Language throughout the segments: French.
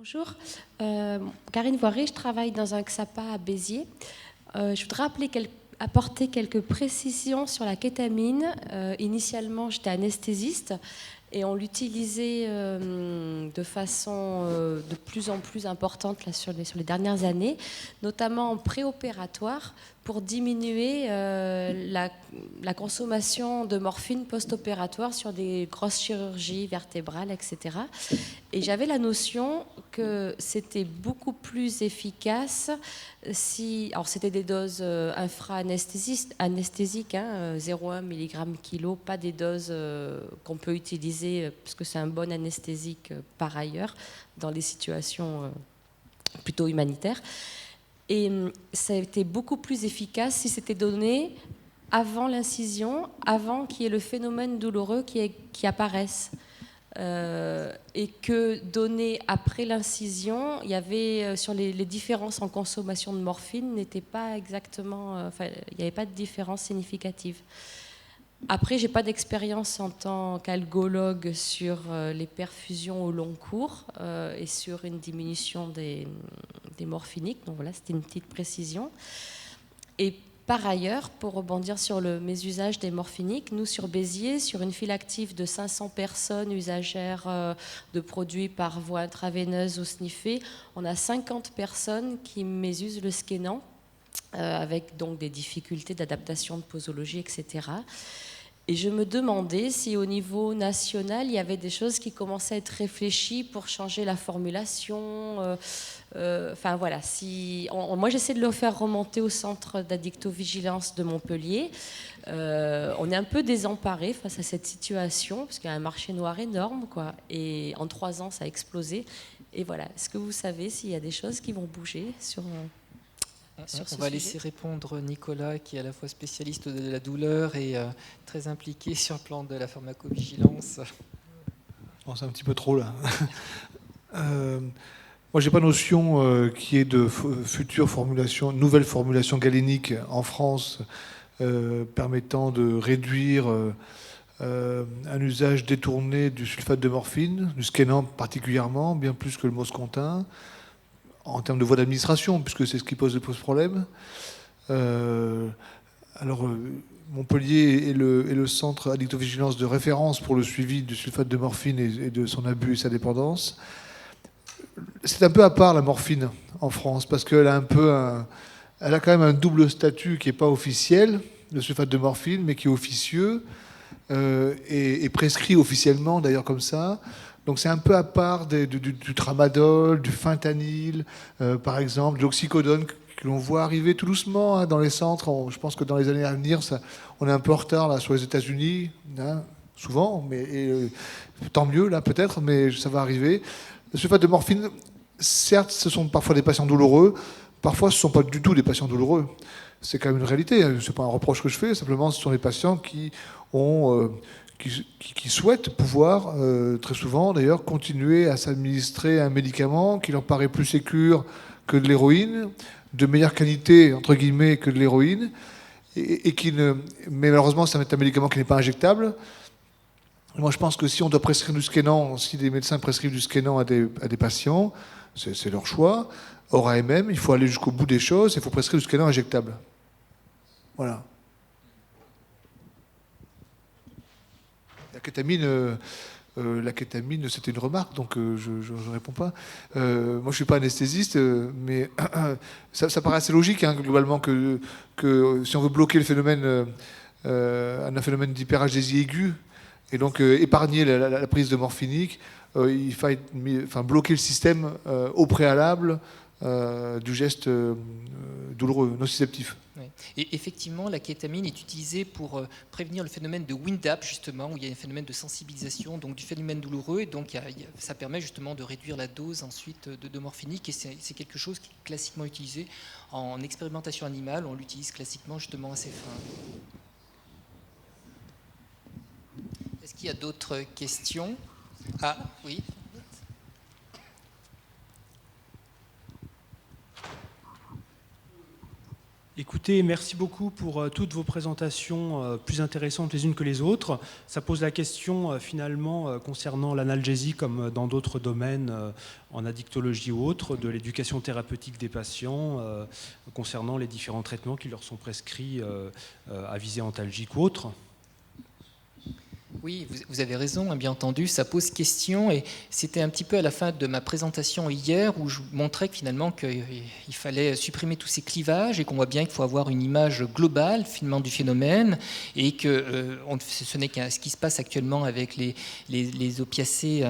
Bonjour, Karine Voiré, je travaille dans un XAPA à Béziers. Je voudrais apporter quelques précisions sur la kétamine. Initialement, j'étais anesthésiste et on l'utilisait de façon de plus en plus importante là, sur les dernières années, notamment en préopératoire pour diminuer la consommation de morphine post-opératoire sur des grosses chirurgies vertébrales, etc. Et j'avais la notion que c'était beaucoup plus efficace si... Alors, c'était des doses infra-anesthésiques, 0,1 mg/kg, pas des doses qu'on peut utiliser, parce que c'est un bon anesthésique par ailleurs, dans des situations plutôt humanitaires. Et ça a été beaucoup plus efficace si c'était donné avant l'incision, avant qu'il y ait le phénomène douloureux qui apparaisse. Et que donné après l'incision, il y avait sur les différences en consommation de morphine n'était pas exactement, il n'y avait pas de différence significative. Après, j'ai pas d'expérience en tant qu'algologue sur les perfusions au long cours et sur une diminution des morphiniques. Donc voilà, c'était une petite précision. Et par ailleurs, pour rebondir sur mes usages des morphiniques, nous sur Béziers, sur une file active de 500 personnes usagères de produits par voie intraveineuse ou sniffée, on a 50 personnes qui mésusent le Skénan, avec donc des difficultés d'adaptation de posologie, etc. Et je me demandais si au niveau national, il y avait des choses qui commençaient à être réfléchies pour changer la formulation. Enfin voilà, moi j'essaie de le faire remonter au centre d'addictovigilance de Montpellier. On est un peu désemparés face à cette situation, parce qu'il y a un marché noir énorme, quoi. Et en 3 ans, ça a explosé. Et voilà, est-ce que vous savez s'il y a des choses qui vont bouger sur ce On va sujet. laisser répondre Nicolas, qui est à la fois spécialiste de la douleur et très impliqué sur le plan de la pharmacovigilance. Bon, c'est un petit peu trop là. Moi, j'ai pas notion qu'il y ait de futures formulations, nouvelles formulations galéniques en France permettant de réduire un usage détourné du sulfate de morphine, du Skénan particulièrement, bien plus que le moscontin, en termes de voie d'administration, puisque c'est ce qui pose problème. Montpellier est le centre addictovigilance de référence pour le suivi du sulfate de morphine et de son abus et sa dépendance. C'est un peu à part la morphine en France, parce qu'elle a elle a quand même un double statut qui n'est pas officiel, le sulfate de morphine, mais qui est officieux et prescrit officiellement d'ailleurs comme ça. Donc c'est un peu à part du tramadol, du fentanyl, par exemple, de l'oxycodone que l'on voit arriver tout doucement dans les centres. Je pense que dans les années à venir, on est un peu en retard là, sur les États-Unis, souvent, mais tant mieux là peut-être, mais ça va arriver. Le sulfate de morphine, certes, ce sont parfois des patients douloureux, parfois ce ne sont pas du tout des patients douloureux. C'est quand même une réalité, ce n'est pas un reproche que je fais, simplement ce sont des patients qui souhaitent pouvoir, très souvent d'ailleurs, continuer à s'administrer un médicament qui leur paraît plus sécure que de l'héroïne, de meilleure qualité, entre guillemets, que de l'héroïne, mais malheureusement, c'est un médicament qui n'est pas injectable. Moi, je pense que si on doit prescrire du Skénan, si des médecins prescrivent du Skénan à des patients, c'est leur choix. Or, AMM, il faut aller jusqu'au bout des choses, il faut prescrire du Skénan injectable. Voilà. La kétamine, c'était une remarque, donc je ne réponds pas. Moi, je ne suis pas anesthésiste, mais ça paraît assez logique, globalement, que si on veut bloquer le phénomène, un phénomène d'hyperalgésie aiguë, et donc épargner la prise de morphinique, il faille bloquer le système au préalable du geste douloureux, nociceptif. Oui. Et effectivement, la kétamine est utilisée pour prévenir le phénomène de wind-up, justement, où il y a un phénomène de sensibilisation donc du phénomène douloureux, et donc ça permet justement de réduire la dose ensuite de morphinique, et c'est quelque chose qui est classiquement utilisé en expérimentation animale. On l'utilise classiquement justement à ces fins. Est-ce qu'il y a d'autres questions? Ah, oui. Écoutez, merci beaucoup pour toutes vos présentations plus intéressantes les unes que les autres. Ça pose la question finalement concernant l'analgésie comme dans d'autres domaines en addictologie ou autres, de l'éducation thérapeutique des patients concernant les différents traitements qui leur sont prescrits à visée antalgique ou autre. Oui, vous avez raison, bien entendu, ça pose question et c'était un petit peu à la fin de ma présentation hier où je montrais que finalement qu'il fallait supprimer tous ces clivages et qu'on voit bien qu'il faut avoir une image globale finalement du phénomène et que ce n'est qu'ce qui se passe actuellement avec les opiacés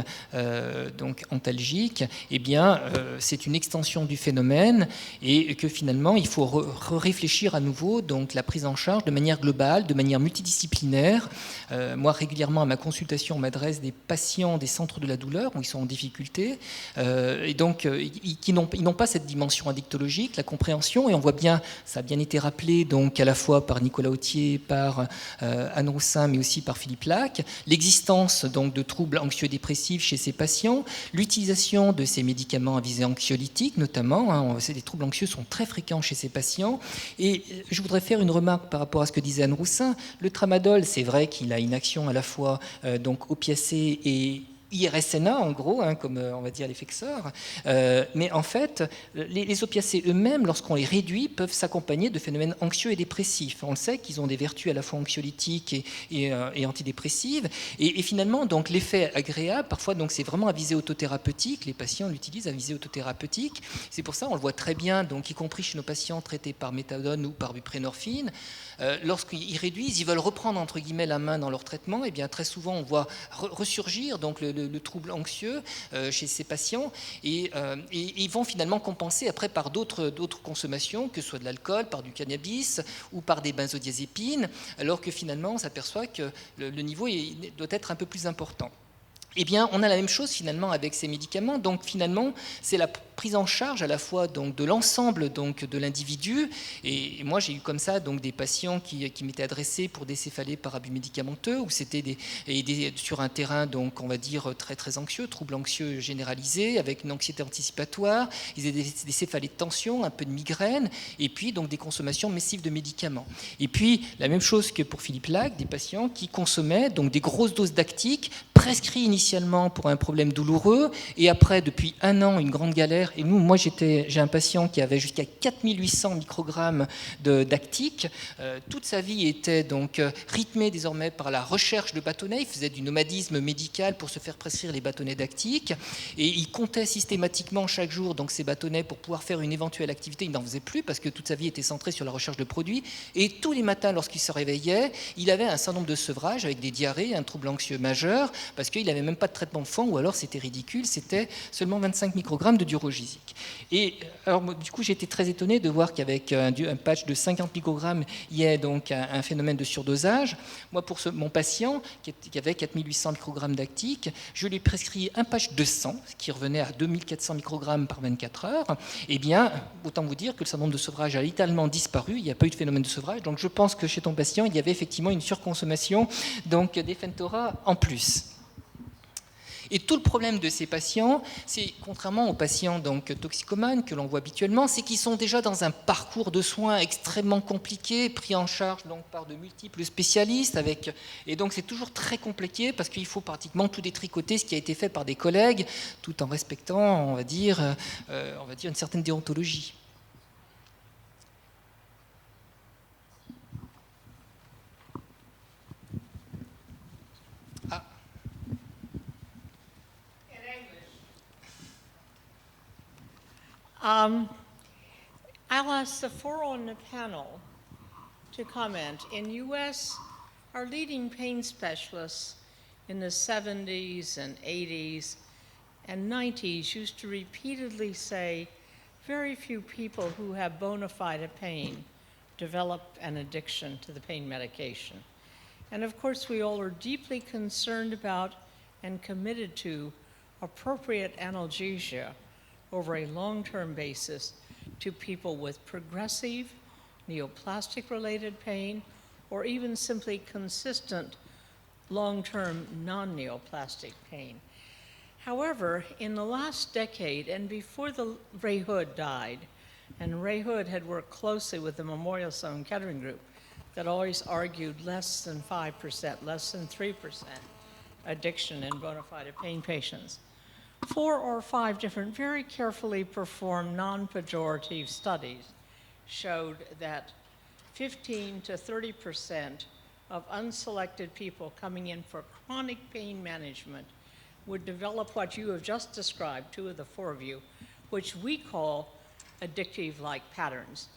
donc antalgiques, eh bien c'est une extension du phénomène et que finalement il faut réfléchir à nouveau donc la prise en charge de manière globale, de manière multidisciplinaire. Moi régulièrement à ma consultation, on m'adresse des patients des centres de la douleur où ils sont en difficulté et donc ils n'ont pas cette dimension addictologique, la compréhension, et on voit bien, ça a bien été rappelé donc à la fois par Nicolas Authier, par Anne Roussin, mais aussi par Philippe Lac, l'existence donc de troubles anxio-dépressifs chez ces patients, l'utilisation de ces médicaments à visée anxiolytique notamment, les troubles anxieux sont très fréquents chez ces patients, et je voudrais faire une remarque par rapport à ce que disait Anne Roussin. Le tramadol, c'est vrai qu'il a une action à la fois donc opiacée et IRSNA en gros, comme on va dire l'effexor, mais en fait les opiacés eux-mêmes, lorsqu'on les réduit, peuvent s'accompagner de phénomènes anxieux et dépressifs. On le sait qu'ils ont des vertus à la fois anxiolytiques et antidépressives, et finalement donc l'effet agréable, parfois donc c'est vraiment à visée autothérapeutique, les patients l'utilisent à visée autothérapeutique, c'est pour ça on le voit très bien, donc y compris chez nos patients traités par méthadone ou par buprenorphine, lorsqu'ils réduisent, ils veulent reprendre entre guillemets la main dans leur traitement, et bien très souvent on voit ressurgir donc le trouble anxieux chez ces patients et ils vont finalement compenser après par d'autres consommations, que ce soit de l'alcool, par du cannabis ou par des benzodiazépines, alors que finalement on s'aperçoit que le niveau doit être un peu plus important. Eh bien, on a la même chose finalement avec ces médicaments. Donc finalement, c'est la prise en charge à la fois donc de l'ensemble donc de l'individu. Et moi, j'ai eu comme ça donc des patients qui m'étaient adressés pour des céphalées par abus médicamenteux, où c'était sur un terrain donc on va dire très très anxieux, troubles anxieux généralisés, avec une anxiété anticipatoire. Ils avaient des céphalées de tension, un peu de migraine, et puis donc des consommations massives de médicaments. Et puis la même chose que pour Philippe Lac, des patients qui consommaient donc des grosses doses d'actiques prescrits initialement pour un problème douloureux et après depuis 1 an une grande galère. Et moi j'ai un patient qui avait jusqu'à 4800 microgrammes d'actiques. Toute sa vie était donc rythmée désormais par la recherche de bâtonnets. Il faisait du nomadisme médical pour se faire prescrire les bâtonnets d'actiques et il comptait systématiquement chaque jour donc ces bâtonnets pour pouvoir faire une éventuelle activité. Il n'en faisait plus parce que toute sa vie était centrée sur la recherche de produits, et tous les matins lorsqu'il se réveillait, il avait un certain nombre de sevrages avec des diarrhées, un trouble anxieux majeur, parce qu'il n'avait même pas de traitement de fond, ou alors c'était ridicule, c'était seulement 25 microgrammes de durogisique. Et alors du coup j'ai été très étonné de voir qu'avec un patch de 50 microgrammes, il y a donc un phénomène de surdosage. Moi pour mon patient qui avait 4800 microgrammes d'actique, je lui ai prescrit un patch de 100, ce qui revenait à 2400 microgrammes par 24 heures. Eh bien, autant vous dire que le syndrome de sevrage a littéralement disparu, il n'y a pas eu de phénomène de sevrage, donc je pense que chez ton patient, il y avait effectivement une surconsommation donc d'Effentora en plus. Et tout le problème de ces patients, c'est contrairement aux patients donc toxicomanes que l'on voit habituellement, c'est qu'ils sont déjà dans un parcours de soins extrêmement compliqué, pris en charge donc par de multiples spécialistes, et donc c'est toujours très compliqué parce qu'il faut pratiquement tout détricoter ce qui a été fait par des collègues, tout en respectant, on va dire une certaine déontologie. I'll ask the four on the panel to comment. In U.S., our leading pain specialists in the 70s and 80s and 90s used to repeatedly say very few people who have bona fide pain develop an addiction to the pain medication. And of course, we all are deeply concerned about and committed to appropriate analgesia over a long-term basis to people with progressive neoplastic-related pain or even simply consistent long-term non-neoplastic pain. However, in the last decade and before Ray Hood died, And Ray Hood had worked closely with the Memorial Sloan Kettering group that always argued less than 5%, less than 3% addiction in bona fide pain patients. 4 or 5 different, very carefully performed, non-pejorative studies showed that 15 to 30% of unselected people coming in for chronic pain management would develop what you have just described, 2 of the 4 of you, which we call addictive-like patterns.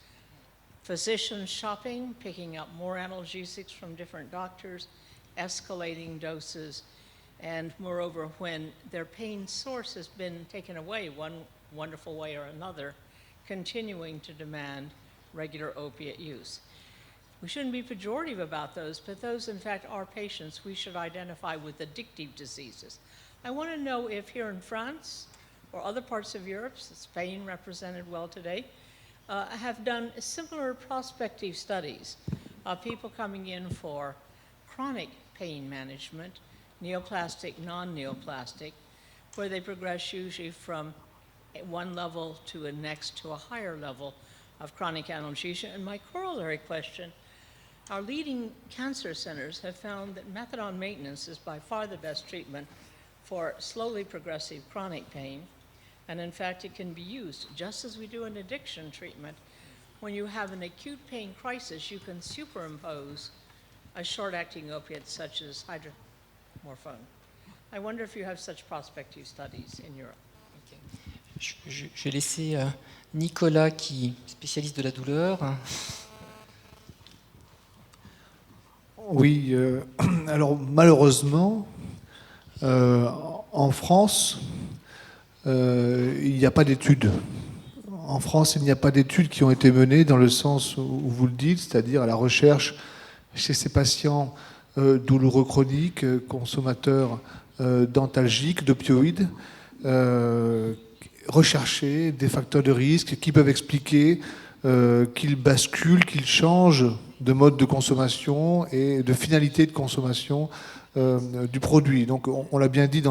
Physicians shopping, picking up more analgesics from different doctors, escalating doses, and moreover, when their pain source has been taken away one wonderful way or another, continuing to demand regular opiate use. We shouldn't be pejorative about those, but those, in fact, are patients we should identify with addictive diseases. I want to know if here in France or other parts of Europe, Spain represented well today, have done similar prospective studies of people coming in for chronic pain management, neoplastic, non-neoplastic, where they progress usually from one level to a next to a higher level of chronic analgesia. And my corollary question, our leading cancer centers have found that methadone maintenance is by far the best treatment for slowly progressive chronic pain. And in fact, it can be used just as we do in addiction treatment. When you have an acute pain crisis, you can superimpose a short-acting opiate such as hydromorphone. I wonder if you have such prospective studies in Europe. Okay. Je vais laisser Nicolas, qui est spécialiste de la douleur. Oui, alors malheureusement, en France, il n'y a pas d'études. En France, il n'y a pas d'études qui ont été menées dans le sens où vous le dites, c'est-à-dire à la recherche chez ces patients douloureux chroniques, consommateurs d'antalgiques, d'opioïdes, rechercher des facteurs de risque qui peuvent expliquer qu'ils basculent, qu'ils changent de mode de consommation et de finalité de consommation du produit. Donc on l'a bien dit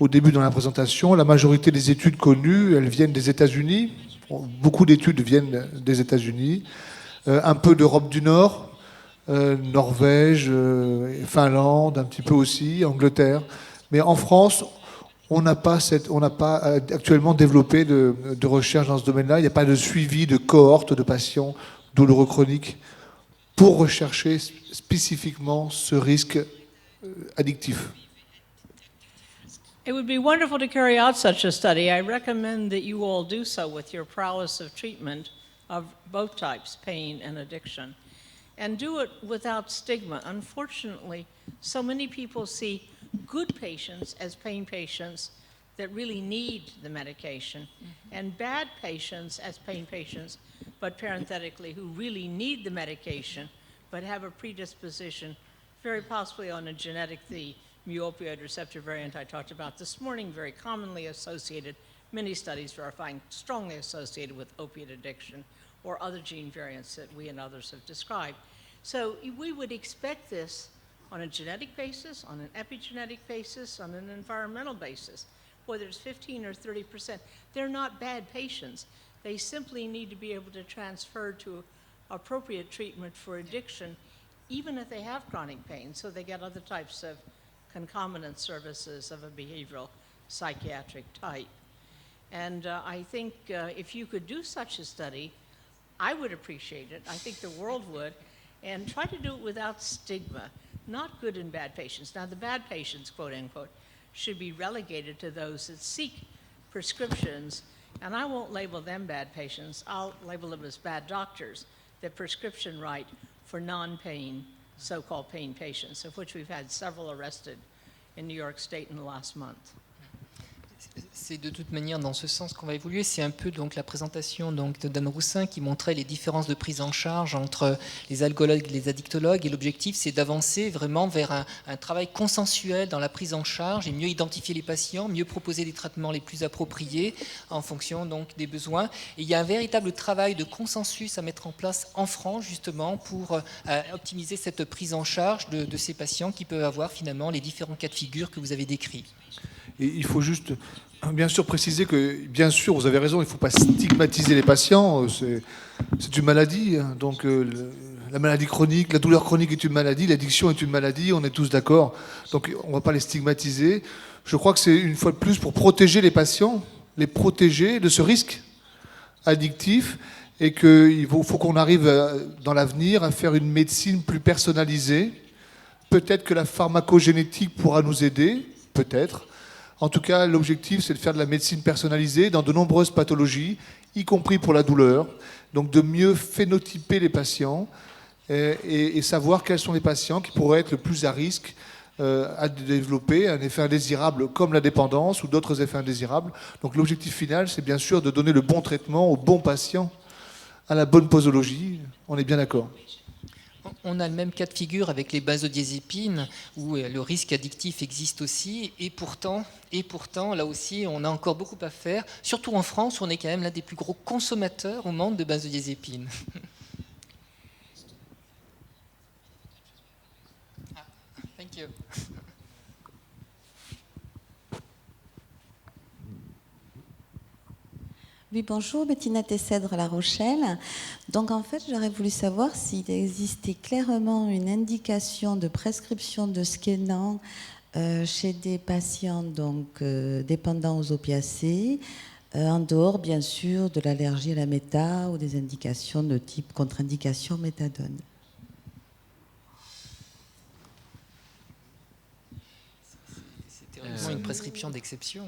au début dans la présentation, la majorité des études connues, elles viennent des États-Unis. Beaucoup d'études viennent des États-Unis, un peu d'Europe du Nord, Norvège, Finlande, un petit peu aussi, Angleterre. Mais en France, on n'a pas actuellement développé de recherche dans ce domaine-là. Il n'y a pas de suivi de cohorte de patients douloureux chroniques pour rechercher spécifiquement ce risque addictif. It would be wonderful to carry out such a study. I recommend that you all do so with your prowess of treatment of both types, pain and addiction. And do it without stigma. Unfortunately, so many people see good patients as pain patients that really need the medication, and bad patients as pain patients, but parenthetically, who really need the medication, but have a predisposition, very possibly on a genetic, the mu-opioid receptor variant I talked about this morning, very commonly associated, many studies verifying strongly associated with opiate addiction, or other gene variants that we and others have described. So we would expect this on a genetic basis, on an epigenetic basis, on an environmental basis, whether it's 15 or 30%. They're not bad patients. They simply need to be able to transfer to appropriate treatment for addiction, even if they have chronic pain, so they get other types of concomitant services of a behavioral psychiatric type. And I think if you could do such a study, I would appreciate it. I think the world would. And try to do it without stigma, not good and bad patients. Now, the bad patients, quote unquote, should be relegated to those that seek prescriptions. And I won't label them bad patients. I'll label them as bad doctors that prescription write for non-pain, so-called pain patients, of which we've had several arrested in New York State in the last month. C'est de toute manière dans ce sens qu'on va évoluer. C'est un peu donc la présentation donc, de Dan Roussin qui montrait les différences de prise en charge entre les alcoologues et les addictologues. Et l'objectif, c'est d'avancer vraiment vers un travail consensuel dans la prise en charge et mieux identifier les patients, mieux proposer des traitements les plus appropriés en fonction donc, des besoins. Et il y a un véritable travail de consensus à mettre en place en France justement pour optimiser cette prise en charge de ces patients qui peuvent avoir finalement les différents cas de figure que vous avez décrits. Et il faut juste Bien sûr, préciser que, bien sûr, vous avez raison, il ne faut pas stigmatiser les patients. C'est une maladie. Donc, la maladie chronique, la douleur chronique est une maladie, l'addiction est une maladie, on est tous d'accord. Donc, on ne va pas les stigmatiser. Je crois que c'est, une fois de plus, pour protéger les patients, les protéger de ce risque addictif, et qu'il faut qu'on arrive dans l'avenir à faire une médecine plus personnalisée. Peut-être que la pharmacogénétique pourra nous aider, peut-être. En tout cas, l'objectif, c'est de faire de la médecine personnalisée dans de nombreuses pathologies, y compris pour la douleur. Donc de mieux phénotyper les patients et savoir quels sont les patients qui pourraient être le plus à risque à développer un effet indésirable comme la dépendance ou d'autres effets indésirables. Donc l'objectif final, c'est bien sûr de donner le bon traitement aux bons patients, à la bonne posologie. On est bien d'accord. On a le même cas de figure avec les benzodiazépines, où le risque addictif existe aussi, et pourtant, là aussi, on a encore beaucoup à faire. Surtout en France, où on est quand même l'un des plus gros consommateurs au monde de benzodiazépines. Thank you. Oui, bonjour, Bettina Tessèdre, La Rochelle. Donc en fait, j'aurais voulu savoir s'il existait clairement une indication de prescription de Skénan chez des patients donc, dépendants aux opiacés, en dehors bien sûr de l'allergie à la méta ou des indications de type contre-indication méthadone. C'est théoriquement une prescription d'exception.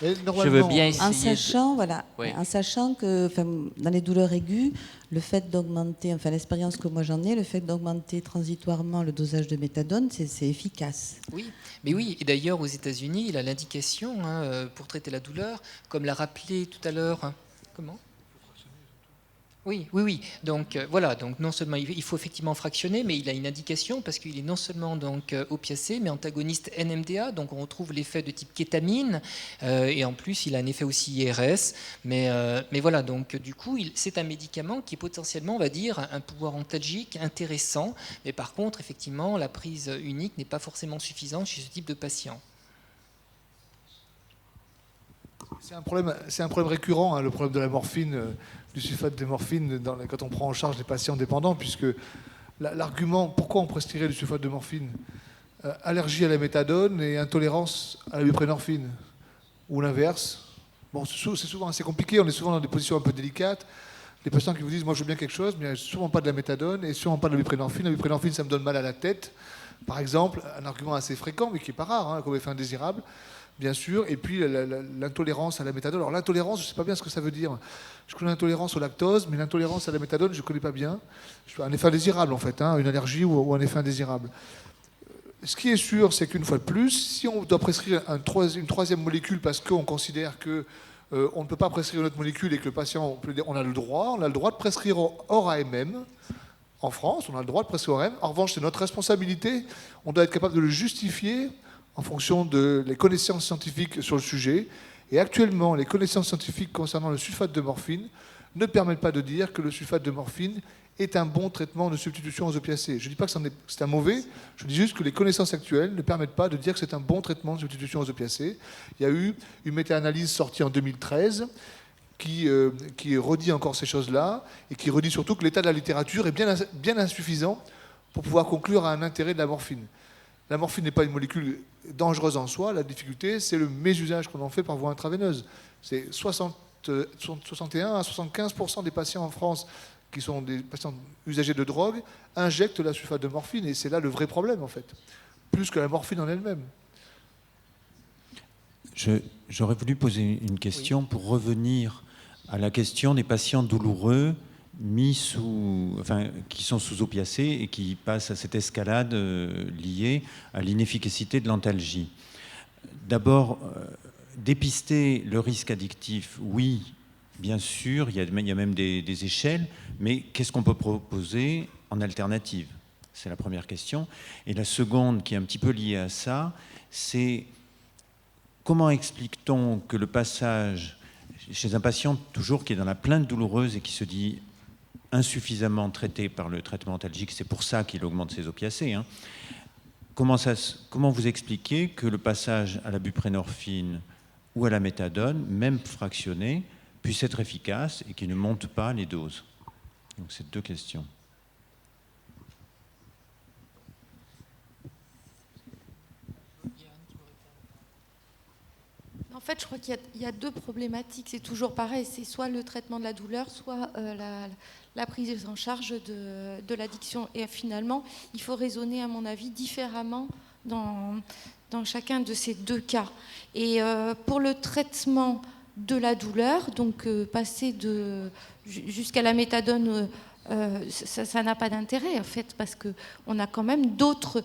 Je veux bien essayer. En sachant, voilà, Oui. en sachant que dans les douleurs aiguës, le fait d'augmenter, enfin l'expérience que moi j'en ai, le fait d'augmenter transitoirement le dosage de méthadone, c'est efficace. Oui, mais oui, et d'ailleurs aux États-Unis, il a l'indication pour traiter la douleur, comme l'a rappelé tout à l'heure. Comment ? Oui. Donc voilà, donc non seulement il faut effectivement fractionner, mais il a une indication parce qu'il est non seulement donc opiacé, mais antagoniste NMDA, donc on retrouve l'effet de type kétamine, et en plus il a un effet aussi IRS. Mais voilà, donc du coup c'est un médicament qui est potentiellement, on va dire, un pouvoir antalgique intéressant, mais par contre effectivement la prise unique n'est pas forcément suffisante chez ce type de patient. C'est un problème récurrent, le problème de la morphine, du sulfate de morphine quand on prend en charge les patients dépendants, puisque l'argument, pourquoi on prescrirait du sulfate de morphine ? Allergie à la méthadone et intolérance à la buprenorphine, ou l'inverse. Bon, c'est souvent assez compliqué, on est souvent dans des positions un peu délicates. Les patients qui vous disent, moi je veux bien quelque chose, mais il n'y a sûrement pas de la méthadone et sûrement pas de la buprenorphine. La buprenorphine, ça me donne mal à la tête, par exemple, un argument assez fréquent, mais qui n'est pas rare, comme effet indésirable. Bien sûr, et puis l'intolérance à la méthadone. Alors l'intolérance, je ne sais pas bien ce que ça veut dire. Je connais l'intolérance au lactose, mais l'intolérance à la méthadone, je ne connais pas bien. Un effet indésirable en fait, une allergie ou un effet indésirable. Ce qui est sûr, c'est qu'une fois de plus, si on doit prescrire une troisième molécule parce qu'on considère que on ne peut pas prescrire une autre molécule et que le patient, on a le droit de prescrire hors AMM. En France, on a le droit de prescrire hors AMM. En revanche, c'est notre responsabilité. On doit être capable de le justifier en fonction des connaissances scientifiques sur le sujet. Et actuellement, les connaissances scientifiques concernant le sulfate de morphine ne permettent pas de dire que le sulfate de morphine est un bon traitement de substitution aux opiacés. Je ne dis pas que c'est un mauvais, je dis juste que les connaissances actuelles ne permettent pas de dire que c'est un bon traitement de substitution aux opiacés. Il y a eu une méta-analyse sortie en 2013 qui redit encore ces choses-là et qui redit surtout que l'état de la littérature est bien insuffisant pour pouvoir conclure à un intérêt de la morphine. La morphine n'est pas une molécule dangereuse en soi. La difficulté, c'est le mésusage qu'on en fait par voie intraveineuse. C'est 61 à 75% des patients en France qui sont des patients usagers de drogue injectent la sulfate de morphine. Et c'est là le vrai problème, en fait. Plus que la morphine en elle-même. J'aurais voulu poser une question pour revenir à la question des patients douloureux qui sont sous opiacés et qui passent à cette escalade liée à l'inefficacité de l'antalgie. D'abord, dépister le risque addictif, oui, bien sûr, il y a même des échelles, mais qu'est-ce qu'on peut proposer en alternative ? C'est la première question. Et la seconde, qui est un petit peu liée à ça, c'est comment explique-t-on que le passage chez un patient toujours qui est dans la plainte douloureuse et qui se dit insuffisamment traité par le traitement antalgique, c'est pour ça qu'il augmente ses opiacés. Comment vous expliquez que le passage à la buprenorphine ou à la méthadone, même fractionnée, puisse être efficace et qui ne monte pas les doses. Donc c'est 2 questions. En fait, je crois qu'il y a 2 problématiques. C'est toujours pareil, c'est soit le traitement de la douleur, soit la prise en charge de l'addiction. Et finalement, il faut raisonner, à mon avis, différemment dans chacun de ces 2 cas. Et pour le traitement de la douleur, donc passer jusqu'à la méthadone, ça n'a pas d'intérêt en fait, parce qu'on a quand même d'autres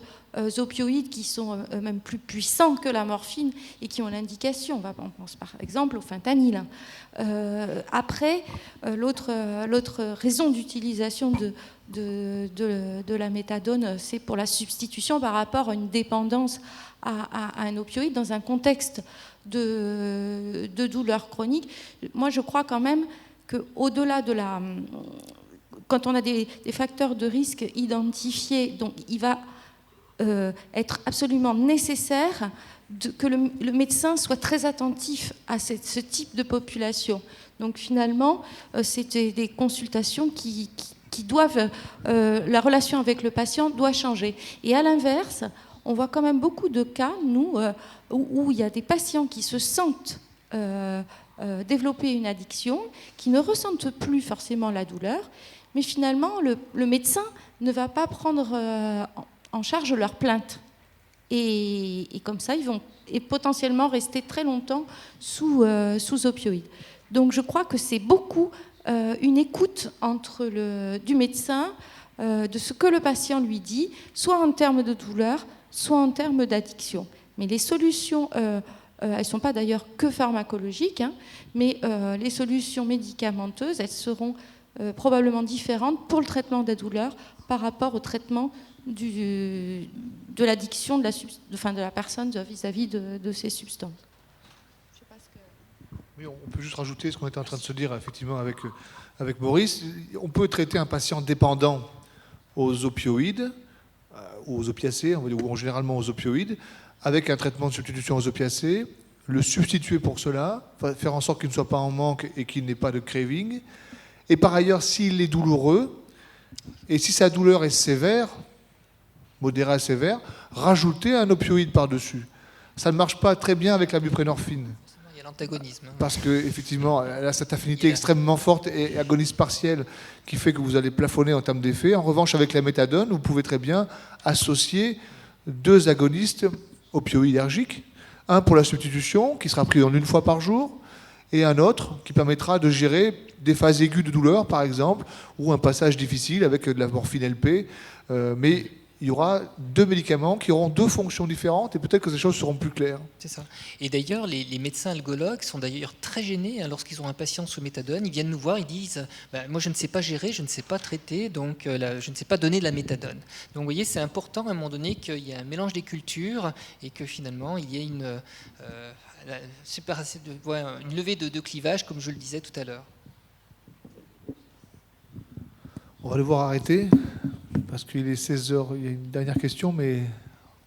opioïdes qui sont même plus puissants que la morphine et qui ont l'indication. On pense par exemple au fentanyl. Après, l'autre raison d'utilisation de la méthadone, c'est pour la substitution par rapport à une dépendance à un opioïde dans un contexte de douleur chronique. Moi, je crois quand même qu'au-delà de quand on a des facteurs de risque identifiés, donc il va être absolument nécessaire que le médecin soit très attentif à ce type de population. Donc finalement, c'est des consultations qui doivent... la relation avec le patient doit changer. Et à l'inverse, on voit quand même beaucoup de cas, nous, où il y a des patients qui se sentent développer une addiction, qui ne ressentent plus forcément la douleur, mais finalement, le médecin ne va pas prendre en charge leur plainte. Et comme ça, ils vont potentiellement rester très longtemps sous opioïdes. Donc je crois que c'est beaucoup une écoute du médecin, de ce que le patient lui dit, soit en termes de douleur, soit en termes d'addiction. Mais les solutions, elles ne sont pas d'ailleurs que pharmacologiques, hein, mais les solutions médicamenteuses, elles seront probablement différentes pour le traitement de la douleur par rapport au traitement de l'addiction de la personne vis-à-vis de ces substances. Oui, on peut juste rajouter ce qu'on était en train de se dire effectivement avec Maurice. On peut traiter un patient dépendant aux opioïdes, aux opiacés, ou généralement aux opioïdes, avec un traitement de substitution aux opiacés, le substituer pour cela, faire en sorte qu'il ne soit pas en manque et qu'il n'ait pas de craving. Et par ailleurs, s'il est douloureux, et si sa douleur est sévère, modérée à sévère, rajouter un opioïde par-dessus. Ça ne marche pas très bien avec la buprenorphine. Il y a l'antagonisme. Parce qu'effectivement, elle a cette affinité extrêmement forte et agoniste partielle qui fait que vous allez plafonner en termes d'effet. En revanche, avec la méthadone, vous pouvez très bien associer 2 agonistes opioïdergiques. Un pour la substitution, qui sera pris en 1 fois par jour, et un autre qui permettra de gérer des phases aiguës de douleur, par exemple, ou un passage difficile avec de la morphine LP. Mais il y aura 2 médicaments qui auront 2 fonctions différentes et peut-être que ces choses seront plus claires. C'est ça. Et d'ailleurs, les médecins algologues sont d'ailleurs très gênés lorsqu'ils ont un patient sous méthadone. Ils viennent nous voir, ils disent moi je ne sais pas gérer, je ne sais pas traiter, donc je ne sais pas donner de la méthadone. Donc vous voyez, c'est important à un moment donné qu'il y ait un mélange des cultures et que finalement il y ait une levée de clivage, comme je le disais tout à l'heure. On va devoir arrêter, parce qu'il est 16h, il y a une dernière question, mais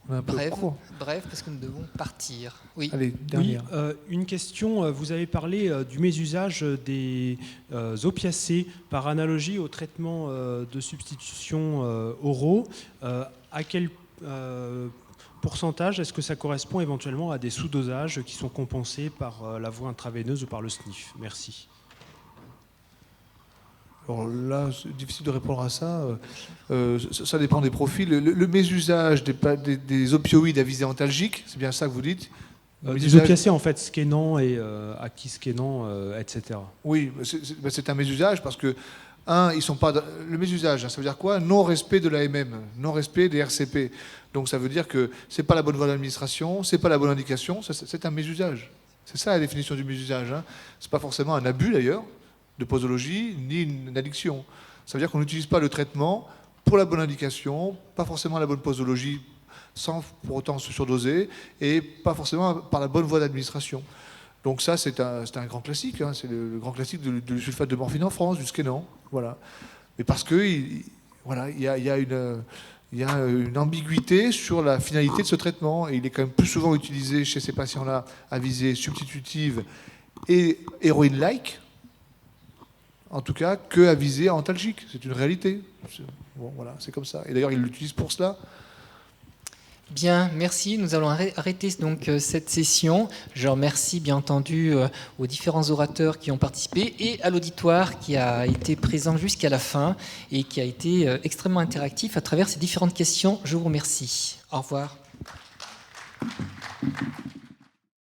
on a un peu trop. Bref, parce que nous devons partir. Oui. Allez, dernière. Oui, une question, vous avez parlé du mésusage des opiacés par analogie au traitement de substitution oraux. À quel pourcentage est-ce que ça correspond éventuellement à des sous-dosages qui sont compensés par la voie intraveineuse ou par le SNIF? Merci. Alors là, c'est difficile de répondre à ça. Ça dépend des profils. Le mésusage des opioïdes à visée antalgique, c'est bien ça que vous dites? Des opiacés, en fait, scannant et acquis-scannant, etc. Oui, c'est un mésusage parce que, ils sont pas... Le mésusage, ça veut dire quoi? Non-respect de l'AMM, non-respect des RCP. Donc ça veut dire que c'est pas la bonne voie d'administration, c'est pas la bonne indication, c'est un mésusage. C'est ça la définition du mésusage. Hein. C'est pas forcément un abus, d'ailleurs, de posologie, ni une addiction. Ça veut dire qu'on n'utilise pas le traitement pour la bonne indication, pas forcément la bonne posologie, sans pour autant se surdoser, et pas forcément par la bonne voie d'administration. Donc ça, c'est un grand classique, hein. C'est le grand classique du sulfate de morphine en France, du Skenan, voilà. Mais parce que, voilà, il y a il y a une ambiguïté sur la finalité de ce traitement. Et il est quand même plus souvent utilisé chez ces patients-là à visée substitutive et héroïne-like, en tout cas, qu'à visée antalgique. C'est une réalité. Bon, voilà, c'est comme ça. Et d'ailleurs, ils l'utilisent pour cela. Bien, merci. Nous allons arrêter donc cette session. Je remercie bien entendu aux différents orateurs qui ont participé et à l'auditoire qui a été présent jusqu'à la fin et qui a été extrêmement interactif à travers ces différentes questions. Je vous remercie. Au revoir.